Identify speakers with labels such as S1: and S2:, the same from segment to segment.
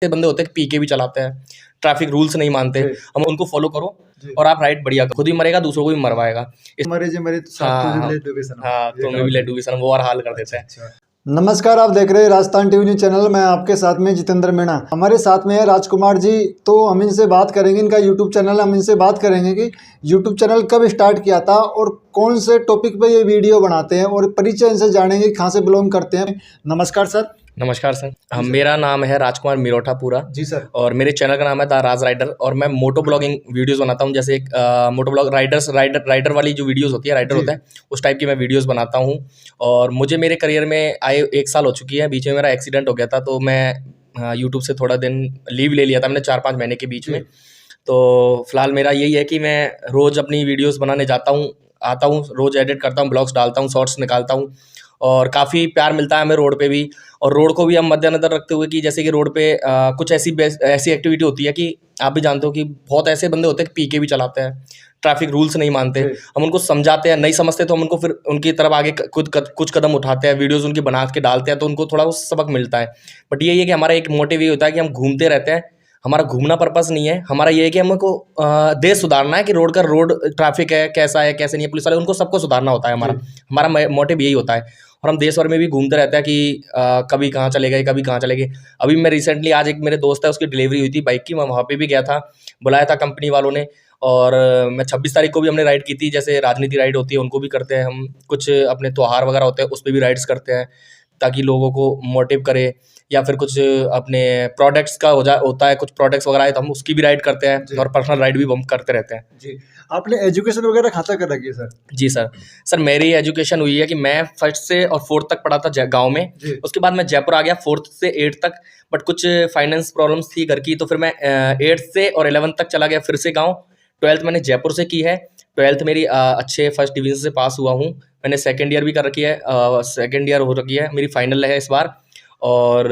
S1: ऐसे बंदे होते हैं कि पी के भी चलाते हैं, ट्रैफिक रूल्स नहीं मानते, हम उनको फॉलो करो और आप राइड बढ़िया करो, खुद भी मरेगा दूसरों को भी मरवाएगा।
S2: मरे तो
S1: हाँ तो मैं भी लड्डू भी सनम वो और हाल कर देते हैं।
S2: नमस्कार, आप देख रहे हैं राजस्थान टीवी न्यूज चैनल। मैं आपके साथ में जितेंद्र मीणा, हमारे साथ में है राजकुमार जी। तो हम इनसे बात करेंगे, इनका यूट्यूब चैनल, हम इनसे बात करेंगे कि यूट्यूब चैनल कब स्टार्ट किया था और कौन से टॉपिक पे ये वीडियो बनाते हैं, और परिचय इनसे जानेंगे कहाँ से बिलोंग करते हैं। नमस्कार सर।
S1: नमस्कार सर, मेरा नाम है राजकुमार मिरोठा पूरा
S2: जी सर।
S1: और मेरे चैनल का नाम है द राज राइडर और मैं मोटो ब्लॉगिंग वीडियोस बनाता हूँ। जैसे एक मोटो ब्लॉग राइडर वाली जो वीडियोस होती है, राइडर होता है उस टाइप की मैं वीडियोस बनाता हूँ। और मुझे मेरे करियर में आए 1 साल हो चुकी है, बीच में मेरा एक्सीडेंट हो गया था तो मैं यूट्यूब से थोड़ा दिन लीव ले लिया था मैंने 4-5 महीने के बीच में। तो फिलहाल मेरा यही है कि मैं रोज़ अपनी वीडियोज़ बनाने जाता हूँ, आता हूँ, रोज़ एडिट करता हूँ, ब्लॉग्स डालता हूँ, शॉर्ट्स निकालता हूँ और काफ़ी प्यार मिलता है हमें रोड पे भी। और रोड को भी हम मद्देनज़र रखते हुए कि जैसे कि रोड पे कुछ ऐसी एक्टिविटी होती है कि आप भी जानते हो कि बहुत ऐसे बंदे होते हैं कि पी के भी चलाते हैं, ट्रैफिक रूल्स नहीं मानते, हम उनको समझाते हैं, नहीं समझते तो हम उनको फिर उनकी तरफ आगे कुछ कदम उठाते हैं, वीडियोज़ उनकी बना के डालते हैं तो उनको थोड़ा वो सबक मिलता है। बट यही है कि हमारा एक मोटिव ये होता है कि हम घूमते रहते हैं, हमारा घूमना पर्पस नहीं है, हमारा ये है कि हमको देश सुधारना है कि रोड ट्रैफिक है कैसा है कैसे नहीं है, पुलिस वाले उनको सबको सुधारना होता है। हमारा मोटिव यही होता है और हम देश भर में भी घूमते रहते हैं कि कभी कहाँ चले गए, कभी कहाँ चले गए। अभी मैं रिसेंटली आज एक मेरे दोस्त है उसकी डिलीवरी हुई थी बाइक की, मैं वहाँ पे भी गया था, बुलाया था कंपनी वालों ने। और मैं 26 तारीख को भी हमने राइड की थी, जैसे राजनीति राइड होती है उनको भी करते हैं हम, कुछ अपने त्योहार वगैरह होते हैं उस पर भी राइड्स करते हैं ताकि लोगों को मोटिव करे, या फिर कुछ अपने प्रोडक्ट्स का होता है, कुछ प्रोडक्ट्स वगैरह है तो हम उसकी भी राइड करते हैं और पर्सनल राइड भी हम करते रहते हैं।
S2: जी, आपने एजुकेशन वगैरह खाता कर रखी है सर?
S1: जी सर मेरी एजुकेशन हुई है कि मैं 1st से और 4th तक पढ़ा था गांव में, उसके बाद मैं जयपुर आ गया 4th से 8th तक। बट कुछ फाइनेंस प्रॉब्लम्स थी घर की तो फिर मैं 8th से और 11th तक चला गया फिर से गाँव। 12th मैंने जयपुर से की है, 12th मेरी अच्छे फर्स्ट डिवीजन से पास हुआ हूँ। मैंने सेकेंड ईयर भी कर रखी है, सेकेंड ईयर हो रखी है, मेरी फाइनल है इस बार। और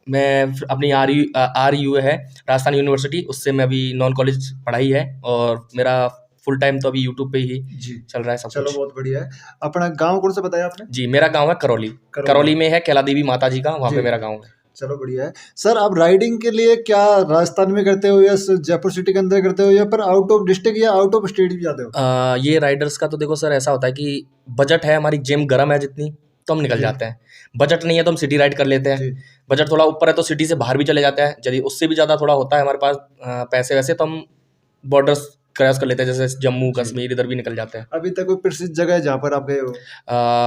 S1: मैं अपनी आर यू है राजस्थान यूनिवर्सिटी, उससे मैं अभी नॉन कॉलेज पढ़ाई है और मेरा फुल टाइम तो अभी यूट्यूब पे ही चल रहा है सब।
S2: चलो बहुत बढ़िया है। अपना गांव कौन सा बताया आपने?
S1: जी मेरा गांव है करौली में है, कैला देवी माता जी का, वहाँ पे मेरा गांव है।
S2: चलो बढ़िया है सर। आप राइडिंग के लिए क्या राजस्थान में करते हो या जयपुर सिटी के अंदर करते हो या फिर आउट ऑफ डिस्ट्रिक्ट या आउट ऑफ स्टेट भी जाते हो?
S1: ये राइडर्स का तो देखो सर ऐसा होता है कि बजट है, हमारी जेब गर्म है जितनी तो हम निकल जाते हैं, बजट नहीं है तो हम सिटी राइड कर लेते हैं, बजट थोड़ा ऊपर है तो सिटी से बाहर भी चले जाते हैं, यदि उससे भी ज़्यादा थोड़ा होता है हमारे पास पैसे वैसे तो हम बॉर्डर्स क्रॉस कर लेते हैं, जैसे जम्मू कश्मीर इधर भी निकल जाते हैं।
S2: अभी तक कोई प्रसिद्ध जगह है जहाँ पर आप गए हो?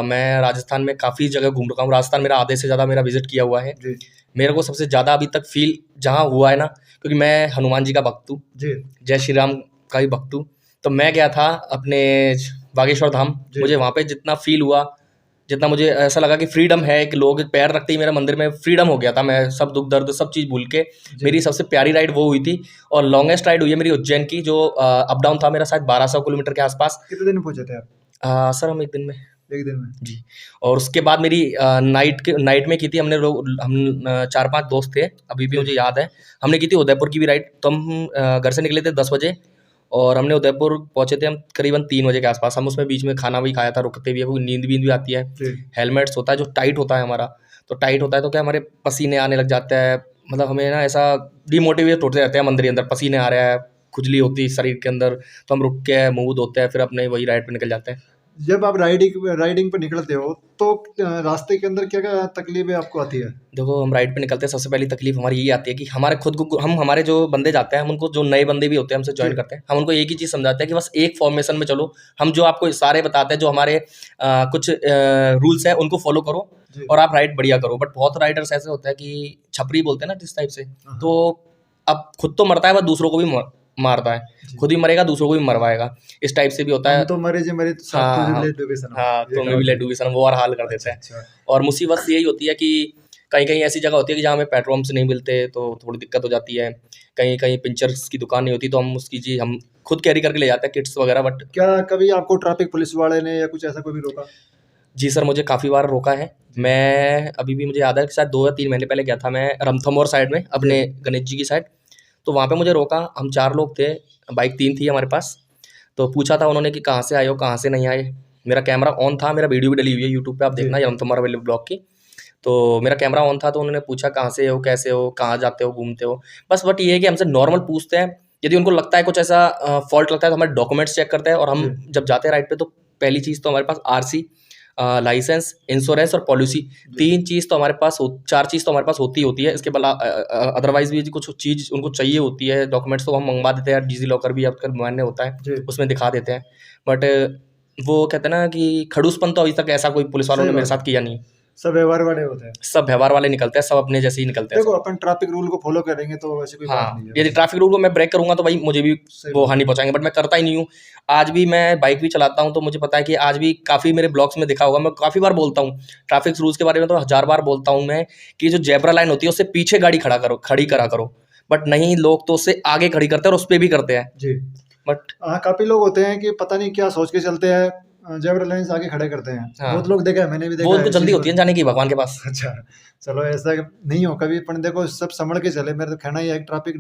S1: मैं राजस्थान में काफ़ी जगह घूम रखा हूँ, राजस्थान मेरा आधे से ज़्यादा मेरा विजिट किया हुआ है। मेरे को सबसे ज़्यादा अभी तक फील जहाँ हुआ है ना, क्योंकि मैं हनुमान जी का भक्त हूँ, जय श्री राम का भी भक्त हूँ, तो मैं गया था अपने बागेश्वर धाम। मुझे वहाँ पे जितना फील हुआ, जितना मुझे ऐसा लगा कि फ्रीडम है, कि लोग पैर रखते ही मेरे मंदिर में फ्रीडम हो गया था, मैं सब दुख दर्द सब चीज़ भूल के, मेरी सबसे प्यारी राइड वो हुई थी। और लॉन्गेस्ट राइड हुई है मेरी उज्जैन की, जो अप डाउन था मेरा शायद 1200 किलोमीटर के आसपास।
S2: कितने दिन में पहुंचे थे आप?
S1: सर हम एक दिन में
S2: जी।
S1: और उसके बाद मेरी नाइट में की थी हमने हम 4-5 दोस्त थे, अभी भी मुझे याद है, हमने की थी उदयपुर की भी राइड। तो हम घर से निकले थे 10 बजे और हमने उदयपुर पहुंचे थे हम करीबन 3 बजे के आसपास। हम उसमें बीच में खाना भी खाया था, रुकते भी है क्योंकि नींद भी आती है। हेलमेट्स होता है जो टाइट होता है हमारा, तो टाइट होता है तो क्या हमारे पसीने आने लग जाते हैं, मतलब हमें ना ऐसा डिमोटिवेट होते रहते हैं हम अंदर ही अंदर, पसीने आ रहे हैं, खुजली होती है शरीर के अंदर, तो हम रुक के मुँह धोते हैं, फिर अपने वही राइड पर निकल जाते हैं।
S2: जब आप राइडिंग पर निकलते हो तो रास्ते के अंदर क्या क्या तकलीफें आपको आती है?
S1: देखो हम राइड पे निकलते हैं, सबसे पहली तकलीफ हमारी ये आती है कि हमारे खुद को हम हमारे जो बंदे जाते हैं, हम उनको, जो नए बंदे भी होते हैं हमसे ज्वाइन करते हैं, हम उनको एक ही चीज़ समझाते हैं कि बस एक फॉर्मेशन में चलो, हम जो आपको सारे बताते हैं, जो हमारे कुछ रूल्स हैं उनको फॉलो करो और आप राइड बढ़िया करो। बट बहुत राइडर्स ऐसे होते हैं कि छपरी बोलते हैं ना जिस टाइप से, तो अब खुद तो मरता है बस दूसरों को भी मारता है, खुद ही मरेगा दूसरों को भी मरवाएगा, इस टाइप से भी होता है।
S2: तो मरे तो
S1: हाँ तो मैं भी लड्डू भी सनम वो और हाल कर देते हैं। और मुसीबत यही होती है कि कहीं कहीं ऐसी जगह होती है कि जहाँ हमें पेट्रोल पंप्स नहीं मिलते तो थोड़ी दिक्कत हो जाती है, कहीं कहीं पिंचर्स की दुकान नहीं होती तो हम उसकी चीज़ हम खुद कैरी करके ले जाते हैं, किट्स वगैरह। बट
S2: क्या कभी आपको ट्रैफिक पुलिस वाले ने या कुछ ऐसा कोई भी रोका?
S1: जी सर मुझे काफ़ी बार रोका है। मैं अभी भी मुझे याद है कि शायद 2 या 3 महीने पहले गया था मैं रणथंभौर साइड में, अपने गणेश जी की साइड, तो वहाँ पे मुझे रोका। हम 4 लोग थे, बाइक 3 थी हमारे पास, तो पूछा था उन्होंने कि कहाँ से आए हो, कहाँ से नहीं आए। मेरा कैमरा ऑन था, मेरा वीडियो भी डली हुई है यूट्यूब पे, आप देखना रणथंभौर वाले ब्लॉग की। तो मेरा कैमरा ऑन था, तो उन्होंने पूछा कहाँ से हो, कैसे हो, कहाँ जाते हो, घूमते हो, बस। बट ये है कि हमसे नॉर्मल पूछते हैं। यदि उनको लगता है कुछ ऐसा फॉल्ट लगता है तो हमारे डॉक्यूमेंट्स चेक करते हैं। और हम जब जाते हैं राइड पे तो पहली चीज़ तो हमारे पास आरसी, लाइसेंस, इंश्योरेंस और पॉलिसी, 3 चीज़ तो हमारे पास 4 चीज़ तो हमारे पास होती होती है। इसके अलावा अदरवाइज भी कुछ चीज़ उनको चाहिए होती है, डॉक्यूमेंट्स तो हम मंगवा देते हैं। डिजी लॉकर भी आपका मान्य होता है, उसमें दिखा देते हैं। बट वो कहते हैं ना कि खड़ूसपन तो अभी तक ऐसा कोई पुलिस वालों ने मेरे साथ किया नहीं।
S2: सब व्यवहार वाले होते हैं,
S1: सब व्यवहार वाले निकलते हैं, सब अपने जैसे ही निकलते हैं।
S2: देखो अपन ट्रैफिक रूल को फॉलो करेंगे तो ऐसी कोई बात नहीं
S1: हाँ,
S2: है।
S1: यदि ट्रैफिक रूल को मैं ब्रेक करूंगा तो भाई मुझे भी वो हानि पहुंचाएंगे, बट मैं करता ही नहीं हूँ। आज भी मैं बाइक भी चलाता हूँ तो मुझे पता है कि आज भी काफ़ी मेरे ब्लॉग्स में दिखा होगा, मैं काफ़ी बार बोलता हूँ ट्रैफिक रूल्स के बारे में, तो 1000 बार बोलता हूँ मैं कि जो जेब्रा लाइन होती है उससे पीछे गाड़ी खड़ी करा करो। बट नहीं, लोग तो उससे आगे खड़ी करते हैं और उस पर भी करते हैं
S2: जी।
S1: बट
S2: हाँ, काफी लोग होते हैं कि पता नहीं क्या सोच के चलते हैं, जेब्रा लाइन से आगे खड़े करते हैं।
S1: हाँ,
S2: बहुत लोग देखा है, मैंने भी देखा
S1: वो
S2: है
S1: उनको
S2: इस
S1: जल्दी
S2: चीज़
S1: होती है
S2: को।
S1: जाने की भगवान के पास।
S2: अच्छा, चलो ऐसा नहीं हो कभी, पर देखो सब संभल के चले। मेरा तो कहना ये है कि ट्रैफिक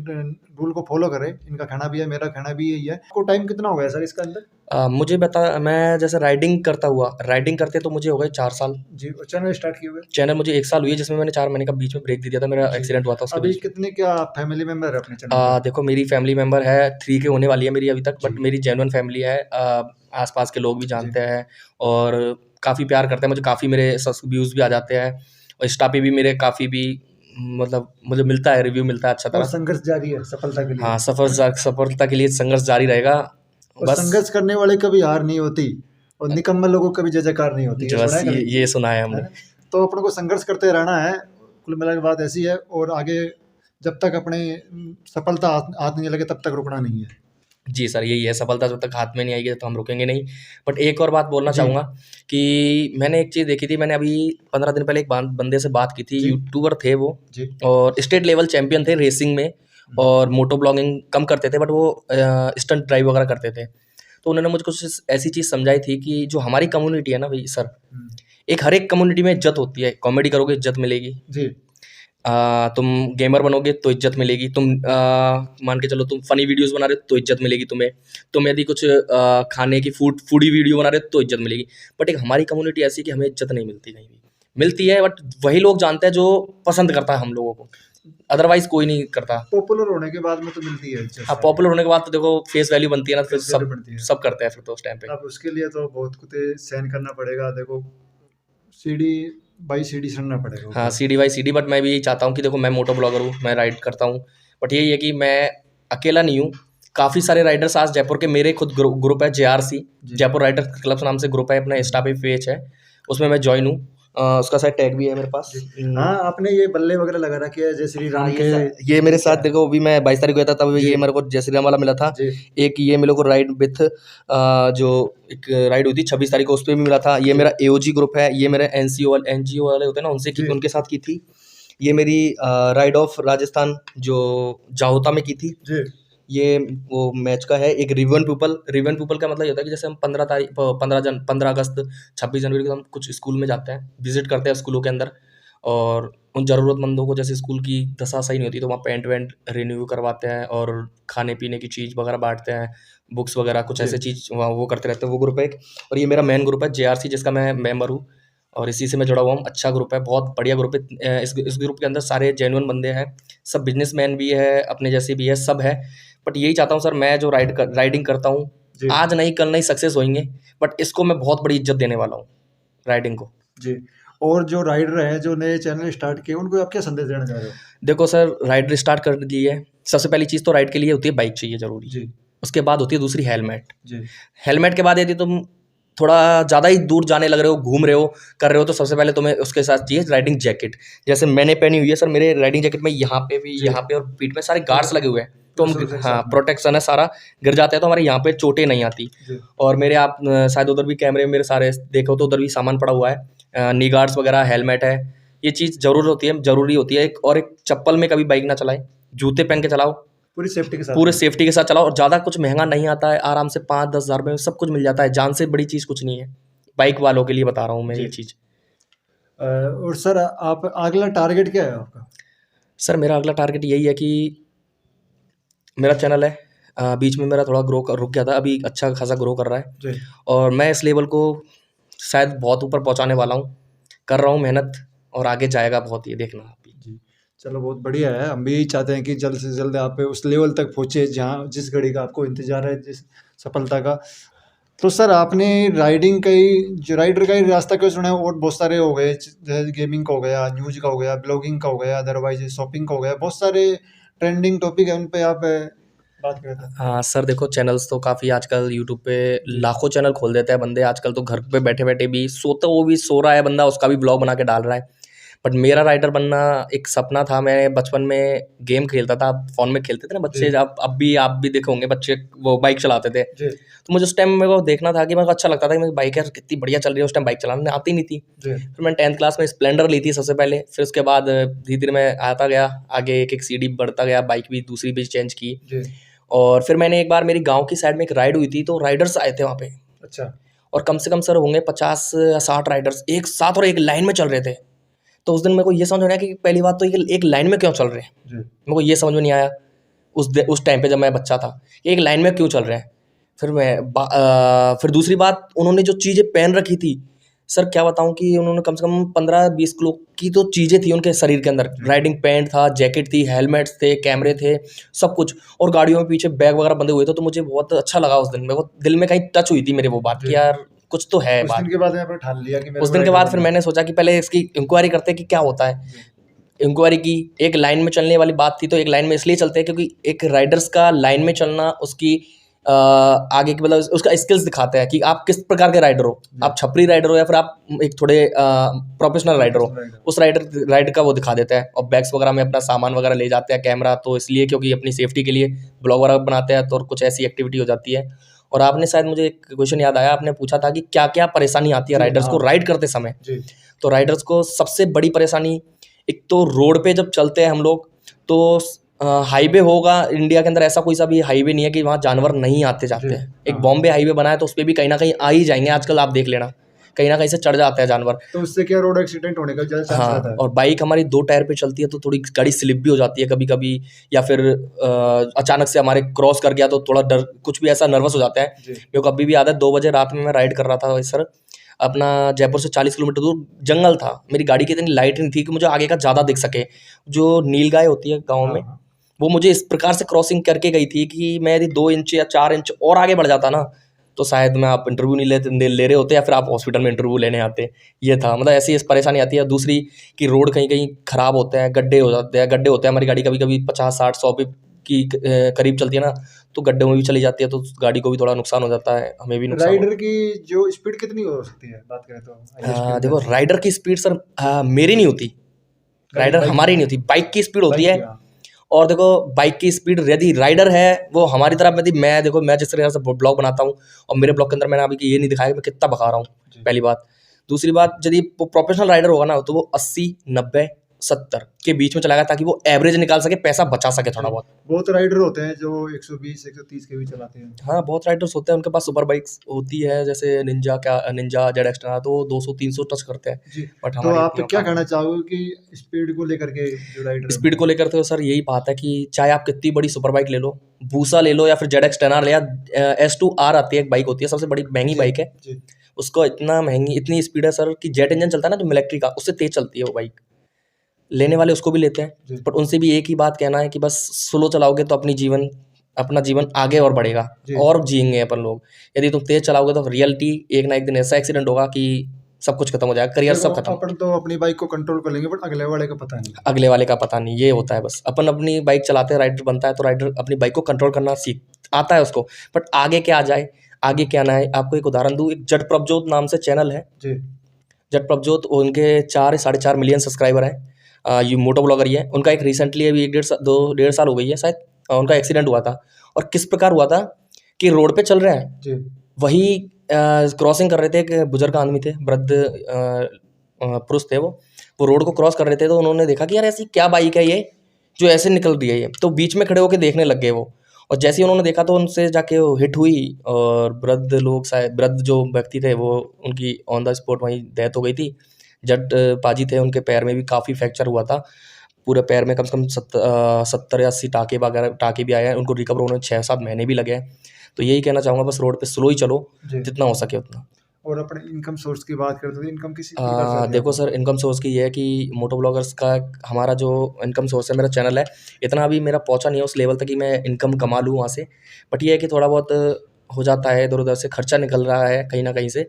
S2: रूल को फॉलो करें, इनका कहना भी है, मेरा कहना भी यही है। आपको टाइम कितना हो गया सर इसका अंदर?
S1: मुझे बता, मैं जैसे राइडिंग करते तो मुझे हो गए 4 साल।
S2: जी, और चैनल स्टार्ट किए हुए?
S1: चैनल मुझे 1 साल हुई है, जिसमें मैंने 4 महीने का बीच में ब्रेक दे दिया था, मेरा
S2: जी।
S1: एक्सीडेंट हुआ था उसके
S2: अभी
S1: बीच।
S2: कितने क्या फैमिली मेंबर है अपने चैनल पे?
S1: देखो मेरी फैमिली मेंबर है 3 के होने वाली है मेरी अभी तक,
S2: जी।
S1: बट मेरी जेन्युइन फैमिली है। आसपास के लोग भी जानते हैं और काफ़ी प्यार करते हैं मुझे, काफ़ी मेरे व्यूज़ भी आ जाते हैं और इंस्टा पे भी मेरे काफ़ी भी मतलब मुझे मिलता है, रिव्यू मिलता है अच्छा
S2: और
S1: तरह।
S2: संघर्ष जारी है सफलता के लिए।
S1: हाँ, सफलता के लिए संघर्ष जारी रहेगा।
S2: और
S1: बस
S2: संघर्ष करने वाले कभी हार नहीं होती, और निकम्मे लोगों को कभी जय जयकार नहीं होती। ये सुना
S1: बस
S2: है कभी?
S1: ये सुना है
S2: है
S1: हमने।
S2: ना? तो अपन को संघर्ष करते रहना है, कुल मिला के बात ऐसी है। और आगे जब तक अपने सफलता हाथ नहीं लगे तब तक रुकना नहीं है।
S1: जी सर, यही है, सफलता जब तक हाथ में नहीं आएगी तो हम रुकेंगे नहीं। बट एक और बात बोलना
S2: जी।
S1: चाहूँगा कि मैंने एक चीज़ देखी थी, मैंने अभी 15 दिन पहले एक बंदे से बात की थी,
S2: जी।
S1: यूट्यूबर थे वो
S2: जी।
S1: और स्टेट लेवल चैंपियन थे रेसिंग में और मोटो ब्लॉगिंग कम करते थे, बट वो स्टंट ड्राइव वगैरह करते थे। तो उन्होंने मुझे कुछ ऐसी चीज़ समझाई थी कि जो हमारी कम्युनिटी है ना भाई सर, एक हर एक कम्युनिटी में इज्जत होती है। कॉमेडी करोगे इज्जत मिलेगी,
S2: जी।
S1: तुम गेमर बनोगे तो इज्जत मिलेगी, तुम मान के चलो तुम फनी वीडियोस बना रहे हो तो इज्जत मिलेगी तुम्हें, तुम यदि कुछ खाने की फूडी वीडियो बना रहे हो तो इज्जत मिलेगी। बट एक हमारी कम्युनिटी ऐसी कि हमें इज्जत नहीं मिलती, कहीं भी मिलती है बट वही लोग जानते हैं जो पसंद करता है हम लोगों को, अदरवाइज कोई नहीं करता।
S2: पॉपुलर होने के बाद में तो मिलती है इज्जत।
S1: हाँ, पॉपुलर होने के बाद तो देखो फेस वैल्यू बनती है ना, फिर
S2: Face value बनती है।
S1: सब करते हैं फिर तो उस टाइम पे।
S2: अब उसके लिए तो बहुत कुछ सहन करना पड़ेगा। देखो सीढ़ी बाई सीढ़ी चढ़ना पड़ेगा
S1: हाँ,
S2: ऊपर।
S1: CD by CD. बट मैं भी यही चाहता हूँ कि देखो मैं मोटो ब्लॉगर हूँ, मैं राइड करता हूँ, बट यही है कि मैं अकेला नहीं हूँ। काफ़ी सारे राइडर्स आज जयपुर के, मेरे खुद ग्रुप है JRC, जयपुर राइडर क्लब नाम से ग्रुप है, अपना इंस्टा पे पेज है, उसमें मैं ज्वाइन हूँ। उसका शायद टैग भी है मेरे पास।
S2: हाँ, आपने ये बल्ले वगैरह लगा रखे हैं जय श्री राम के।
S1: ये मेरे साथ देखो, अभी मैं 22 तारीख को गया था तब
S2: जी।
S1: ये मेरे को जय श्री राम वाला मिला था।
S2: जी।
S1: एक ये मेरे को राइड विथ जो एक राइड हुई थी 26 तारीख को, उस पर भी मिला था। ये मेरा AOG ग्रुप है, ये मेरे NGO वाले होते हैं ना,
S2: जी।
S1: उनके साथ की थी। ये मेरी राइड ऑफ राजस्थान जो जाहोता में की थी।
S2: जी।
S1: ये वो मैच का है। एक रिवन पीपल का मतलब ये होता है कि जैसे हम 15 अगस्त 26 जनवरी को हम कुछ स्कूल में जाते हैं, विजिट करते हैं स्कूलों के अंदर, और उन ज़रूरतमंदों को, जैसे स्कूल की दशा सही नहीं होती तो वहाँ पेंट वेंट रिन्यू करवाते हैं और खाने पीने की चीज़ वगैरह बांटते हैं, बुक्स वगैरह कुछ ऐसे चीज़ वहाँ वो करते रहते हैं। वो ग्रुप है एक। और ये मेरा मेन ग्रुप है JRC, जिसका मैं मेंबर हूँ और इसी से मैं जुड़ा हुआ हूँ। अच्छा ग्रुप है, बहुत बढ़िया ग्रुप है। इस ग्रुप के अंदर सारे जेन्युइन बंदे हैं, सब बिजनेसमैन भी है, अपने जैसे भी है, सब है। बट यही चाहता हूँ सर, मैं जो राइडिंग करता हूँ,
S2: जी।
S1: आज नहीं कल नहीं सक्सेस होंगे, बट इसको मैं बहुत बड़ी इज्जत देने वाला हूँ, राइडिंग को।
S2: जी। और जो राइडर हैं जो नए चैनल स्टार्ट किए, उनको आप क्या संदेश देना चाह रहे हो?
S1: देखो सर, राइड स्टार्ट कर लिए, सबसे पहली चीज़ तो राइड के लिए होती है बाइक चाहिए ज़रूरी।
S2: जी।
S1: उसके बाद होती है दूसरी हेलमेट।
S2: जी।
S1: हेलमेट के बाद यदि तुम थोड़ा ज़्यादा ही दूर जाने लग रहे हो, घूम रहे हो, कर रहे हो, तो सबसे पहले तुम्हें उसके साथ चाहिए राइडिंग जैकेट। जैसे मैंने पहनी हुई है सर, मेरे राइडिंग जैकेट में यहाँ पे भी, यहाँ पे और पीठ में सारे गार्ड्स लगे हुए हैं, तो हम हाँ प्रोटेक्शन है सारा, गिर जाते हैं तो हमारे यहाँ पे चोटें नहीं आती। और मेरे आप शायद उधर भी कैमरे में मेरे सारे देखो तो उधर भी सामान पड़ा हुआ है, नी गार्ड्स वगैरह, हेलमेट है, ये चीज़ ज़रूरी होती है। और एक चप्पल में कभी बाइक ना चलाएं, जूते पहन के चलाओ,
S2: पूरी सेफ्टी के साथ
S1: चलाओ। और ज़्यादा कुछ महंगा नहीं आता है, आराम से 5-10 हज़ार में सब कुछ मिल जाता है। जान से बड़ी चीज़ कुछ नहीं है, बाइक वालों के लिए बता रहा हूँ मैं ये चीज़।
S2: और सर आप अगला टारगेट क्या है आपका?
S1: सर मेरा अगला टारगेट यही है कि मेरा चैनल है, बीच में मेरा थोड़ा रुक गया था, अभी अच्छा खासा ग्रो कर रहा है
S2: जी।
S1: और मैं इस लेवल को शायद बहुत ऊपर पहुंचाने वाला हूं, कर रहा हूं मेहनत। और आगे जाएगा बहुत, ये देखना आप भी।
S2: जी, चलो बहुत बढ़िया है। हम भी चाहते हैं कि जल्द से जल्द आप उस लेवल तक पहुँचे जहाँ जिस घड़ी का आपको इंतज़ार है, जिस सफलता का। तो सर आपने राइडिंग का ही जो राइडर का ही रास्ता क्यों चुना है? और बहुत सारे हो गए, जैसे गेमिंग का हो गया, न्यूज़ का हो गया, ब्लॉगिंग का हो गया, अदरवाइज़ शॉपिंग का हो गया, बहुत सारे ट्रेंडिंग टॉपिक है, उन पे आप बात करें तो?
S1: हाँ सर, देखो चैनल्स तो काफ़ी आजकल यूट्यूब पे
S2: जी,
S1: लाखों चैनल खोल देते हैं बंदे आजकल, तो घर पे बैठे-बैठे भी सोता वो भी सो रहा है बंदा, उसका भी ब्लॉग बना के डाल रहा है। बट मेरा राइडर बनना एक सपना था। मैं बचपन में गेम खेलता था, फ़ोन में खेलते थे ना बच्चे,
S2: जी,
S1: अब भी आप भी देखे होंगे बच्चे वो बाइक चलाते थे।
S2: जी,
S1: तो मुझे उस टाइम मेरे को देखना था कि मेरे को अच्छा लगता था कि मेरी बाइक यार कितनी बढ़िया चल रही है, उस टाइम बाइक चलाने आती नहीं थी।
S2: जी,
S1: फिर मैंने 10th क्लास में स्प्लेंडर ली थी सबसे पहले, फिर उसके बाद धीरे-धीरे मैं आता गया, आगे एक-एक सीढ़ी बढ़ता गया, बाइक भी दूसरी भी चेंज की।
S2: जी।
S1: और फिर मैंने एक बार मेरी गाँव की साइड में एक राइड हुई थी, तो राइडर्स आए थे वहाँ पे,
S2: अच्छा,
S1: और कम से कम सर होंगे 50 या 60 राइडर्स एक साथ और एक लाइन में चल रहे थे। तो उस दिन मेरे को ये समझ में आया कि पहली बात तो ये एक लाइन में क्यों चल रहे हैं?
S2: जी,
S1: मेरे को ये समझ में नहीं आया उस टाइम पे जब मैं बच्चा था, कि एक लाइन में क्यों चल रहे हैं? फिर दूसरी बात, उन्होंने जो चीज़ें पहन रखी थी, सर क्या बताऊँ कि उन्होंने कम से कम 15-20 किलो की तो चीज़ें थी उनके शरीर के अंदर।
S2: जी,
S1: राइडिंग पैंट था, जैकेट थी, हेलमेट्स थे, कैमरे थे, सब कुछ, और गाड़ियों में पीछे बैग वगैरह बंधे हुए थे। तो मुझे बहुत अच्छा लगा उस दिन, मेरे को दिल में कहीं टच हुई थी मेरे वो बात
S2: जी।
S1: कि यार कुछ तो है
S2: उस दिन
S1: बात।
S2: के बाद आपने ठान लिया कि मेरे
S1: उस
S2: को
S1: दिन के
S2: राइडर
S1: बाद फिर
S2: बनना है।
S1: मैंने सोचा कि पहले इसकी इंक्वायरी करते हैं कि क्या होता है।
S2: जी,
S1: इंक्वायरी की, एक लाइन में चलने वाली बात थी, तो एक लाइन में इसलिए चलते हैं क्योंकि एक राइडर्स का लाइन में चलना उसकी आगे की मतलब उसका स्किल्स दिखाता है कि आप किस प्रकार के राइडर हो।
S2: जी।
S1: आप छपरी राइडर हो या फिर आप एक थोड़े प्रोफेशनल राइडर हो।
S2: Professional rider.
S1: उस राइड का वो दिखा देता है। और बैग्स वगैरह में अपना सामान वगैरह ले जाते हैं, कैमरा तो इसलिए क्योंकि अपनी सेफ्टी के लिए ब्लॉग वगैरह बनाते हैं, तो और कुछ ऐसी एक्टिविटी हो जाती है। और आपने शायद, मुझे एक क्वेश्चन याद आया, आपने पूछा था कि क्या-क्या परेशानी आती है
S2: जी,
S1: राइडर्स को
S2: हाँ।
S1: राइड करते समय।
S2: जी,
S1: तो राइडर्स को सबसे बड़ी परेशानी, एक तो रोड पे जब चलते हैं हम लोग, तो हाईवे होगा इंडिया के अंदर, ऐसा कोई सा भी हाईवे नहीं है कि वहाँ जानवर नहीं आते
S2: जी,
S1: जाते हैं। एक
S2: हाँ।
S1: बॉम्बे हाईवे बना है तो उस पे भी कहीं ना कहीं आ ही जाएंगे आजकल, आप देख लेना, कहीं ना कहीं से चढ़ जाते हैं जानवर।
S2: तो उससे क्या रोड एक्सीडेंट होने का ज़्यादा चांस रहता
S1: हाँ,
S2: है?
S1: और बाइक हमारी 2 टायर पे चलती है तो थोड़ी गाड़ी स्लिप भी हो जाती है कभी-कभी, या फिर अचानक से हमारे क्रॉस कर गया तो थोड़ा डर, कुछ भी ऐसा नर्वस हो जाता है।
S2: जी,
S1: मेरे को अभी भी याद है, 2 बजे रात में मैं राइड कर रहा था सर, अपना जयपुर से 40 किलोमीटर दूर जंगल था। मेरी गाड़ी की इतनी लाइट नहीं थी कि मुझे आगे का ज़्यादा दिख सके। जो नीलगाय होती है गाँव
S2: हाँ,
S1: में,
S2: हाँ।
S1: वो मुझे इस प्रकार से क्रॉसिंग करके गई थी कि मैं यदि 2 इंच या 4 इंच और आगे बढ़ जाता ना, तो शायद मैं आप इंटरव्यू नहीं ले रहे होते, या फिर आप हॉस्पिटल में इंटरव्यू लेने आते। ये था, मतलब ऐसी इस परेशानी आती है। दूसरी कि रोड कहीं-कहीं खराब होते हैं, गड्ढे हो जाते हैं, गड्ढे होते हैं, हमारी गाड़ी कभी-कभी 50, 60, 100 पे की करीब चलती है ना, तो गड्ढे में भी चली जाती है, तो गाड़ी को भी थोड़ा नुकसान हो जाता है, हमें भी नुकसान हो।
S2: राइडर की जो स्पीड कितनी हो सकती है? बात करें तो हाईएस्ट कितनी
S1: देखो
S2: जाती है?
S1: राइडर की स्पीड सर मेरी नहीं होती,
S2: गाड़ी
S1: राइडर
S2: बाइक की
S1: हमारी नहीं होती, बाइक की स्पीड होती
S2: बाइक
S1: है।
S2: की, हाँ।
S1: और देखो बाइक की स्पीड, यदि राइडर है वो हमारी तरफ, यदि मैं देखो, मैं जिस तरह से ब्लॉग बनाता हूँ, और मेरे ब्लॉग के अंदर मैंने अभी ये नहीं दिखाया कि मैं कितना भगा रहा हूँ,
S2: जी।
S1: पहली बात। दूसरी बात, यदि वो प्रोफेशनल राइडर होगा ना, तो वो 80, 90, 70 के बीच में चलाएगा, ताकि वो एवरेज निकाल सके, पैसा बचा सके
S2: जी,
S1: थोड़ा बहुत।
S2: बहुत राइडर होते हैं जो 120, 130 के भी चलाते हैं।
S1: हाँ, बहुत राइडर्स होते हैं, उनके पास सुपर बाइक्स होती है, जैसे निंजा जेड एक्स्ट्रा, तो वो 200-300 टच करते हैं।
S2: जी,
S1: बट
S2: तो
S1: हमारी
S2: आप
S1: इतनी
S2: क्या
S1: औकात
S2: कहना
S1: नहीं।
S2: चाहोगे कि स्पीड को लेकर के जो राइडर है
S1: स्पीड
S2: उनकी?
S1: को लेकर तो सर यही बात है कि चाहे आप कितनी बड़ी सुपर बाइक ले लो, भूसा ले लो, या फिर ZX10R ले, या S2R आती है, एक बाइक होती है, सबसे बड़ी महंगी
S2: जी,
S1: बाइक है।
S2: जी,
S1: उसको इतनी स्पीड है सर कि जेट इंजन चलता है ना जो मिलिट्री का, उससे तेज चलती है वो बाइक। लेने वाले उसको भी लेते हैं,
S2: जी,
S1: बट उनसे भी एक ही बात कहना है कि बस स्लो चलाओगे तो अपना जीवन आगे और बढ़ेगा,
S2: जी।
S1: और जिएंगे अपन लोग। यदि तुम तेज चलाओगे तो रियलिटी एक ना एक दिन ऐसा एक्सीडेंट होगा कि सब कुछ खत्म हो जाएगा, करियर
S2: देखो
S1: सब खत्म।
S2: अपन तो अपनी बाइक को कंट्रोल कर लेंगे बट अगले वाले का पता नहीं।
S1: अगले वाले का पता नहीं, ये होता है बस। अपन अपनी बाइक चलाते हैं, राइडर बनता है तो राइडर अपनी बाइक को कंट्रोल करना सीख आता है उसको। बट आगे क्या आ जाए, आगे क्या ना है, आपको एक उदाहरण दूँ, एक जट प्रभजोत नाम से चैनल है।
S2: जी,
S1: जट प्रभजोत, उनके 4 साढ़े 4 मिलियन सब्सक्राइबर हैं। ये मोटो ब्लॉगर ही है। उनका एक रिसेंटली अभी 1 डेढ़ साल हो गई है शायद, उनका एक्सीडेंट हुआ था। और किस प्रकार हुआ था कि रोड पे चल रहे हैं,
S2: जी,
S1: वही क्रॉसिंग कर रहे थे, एक बुजुर्ग आदमी थे, वृद्ध पुरुष थे वो रोड को क्रॉस कर रहे थे, तो उन्होंने देखा कि यार ऐसी क्या बाइक है ये जो ऐसे निकल रही है ये, तो बीच में खड़े होकर देखने लग गए वो। और जैसे ही उन्होंने देखा तो उनसे जाके वो हिट हुई, और वृद्ध जो व्यक्ति थे वो, उनकी ऑन द स्पॉट वहीं डेथ हो गई थी। जट पाजी थे, उनके पैर में भी काफ़ी फ्रैक्चर हुआ था, पूरे पैर में कम से कम 70 या 80 टाँके भी आए हैं, उनको रिकवर होने में 6-7 महीने भी लगे हैं। तो यही कहना चाहूँगा, बस रोड पे स्लो ही चलो,
S2: जी।
S1: जितना हो सके उतना।
S2: और अपने इनकम सोर्स की बात करते तो इनकम किसी प्रकार से आती है
S1: देखो
S2: आपको?
S1: सर, इनकम सोर्स की ये है कि मोटो ब्लॉगर्स का हमारा जो इनकम सोर्स है, मेरा चैनल है, इतना अभी मेरा पहुंचा नहीं है उस लेवल तक कि मैं इनकम कमा लूँ वहाँ से। बट ये है कि थोड़ा बहुत हो जाता है, इधर उधर से खर्चा निकल रहा है कहीं ना कहीं से।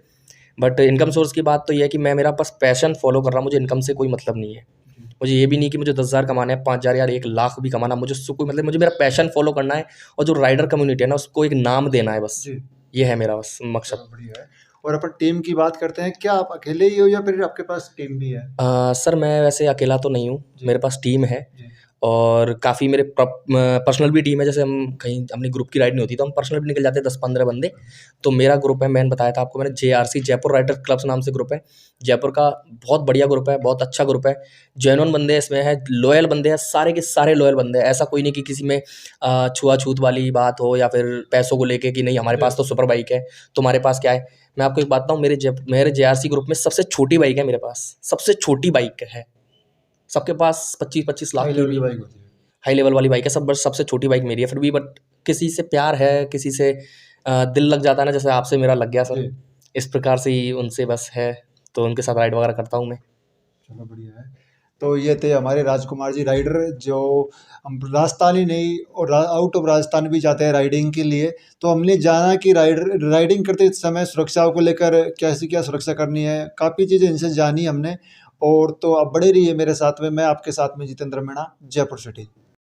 S1: बट इनकम सोर्स की बात तो ये है कि मैं मेरा बस पैशन फॉलो कर रहा हूँ, मुझे इनकम से कोई मतलब नहीं है।
S2: जी,
S1: मुझे ये भी नहीं कि मुझे 10,000 कमाने हैं, 5,000 या 1,00,000 भी कमाना, मुझे उससे कोई मतलब, मुझे मेरा पैशन फॉलो करना है और जो राइडर कम्युनिटी है ना उसको एक नाम देना है बस।
S2: जी।
S1: ये है मेरा बस मकसद।
S2: चलो बढ़िया है। और अपन टीम की बात करते हैं, क्या आप अकेले ही हो या फिर आपके पास टीम भी है?
S1: सर मैं वैसे अकेला तो नहीं हूँ,
S2: जी,
S1: मेरे पास टीम है
S2: जी,
S1: और काफ़ी मेरे पर्सनल भी टीम है। जैसे हम कहीं अपनी ग्रुप की राइड नहीं होती तो हम पर्सनल भी निकल जाते हैं 10-15 बंदे। तो मेरा ग्रुप है, मैंने बताया था आपको, मैंने JRC जयपुर राइडर क्लब्स नाम से ग्रुप है। जयपुर का बहुत बढ़िया ग्रुप है, बहुत अच्छा ग्रुप है। जेन्युइन बंदे इसमें हैं, लॉयल बंदे हैं, सारे के सारे लॉयल बंदे हैं। ऐसा कोई नहीं कि किसी में छुआ-छूत वाली बात हो या फिर पैसों को लेके कि नहीं हमारे
S2: जी,
S1: पास तो सुपर बाइक है, तुम्हारे पास क्या है। मैं आपको एक बात बताऊँ, मेरे JRC ग्रुप में सबसे छोटी बाइक है मेरे पास, सबसे छोटी बाइक है। सबके पास 25-25 लाख
S2: हाई
S1: की
S2: लेवल की
S1: भी
S2: बाइक होती है।
S1: हाई लेवल वाली बाइक है सब, बस सबसे छोटी बाइक मेरी है फिर भी। बट किसी से प्यार है, किसी से दिल लग जाता है ना, जैसे आपसे मेरा लग गया सर,
S2: जी,
S1: इस प्रकार से ही उनसे बस है, तो उनके साथ राइड वगैरह करता हूँ मैं।
S2: चलो बढ़िया है। तो ये थे हमारे राजकुमार जी राइडर, जो हम राजस्थान ही नहीं और आउट ऑफ राजस्थान भी जाते हैं राइडिंग के लिए। तो हमने जाना कि राइडिंग करते समय सुरक्षाओं को लेकर कैसी क्या सुरक्षा करनी है, काफ़ी चीज़ें इनसे जानी हमने। और तो आप बड़े रहिए मेरे साथ में, मैं आपके साथ में जितेंद्र मीणा, जयपुर सिटी।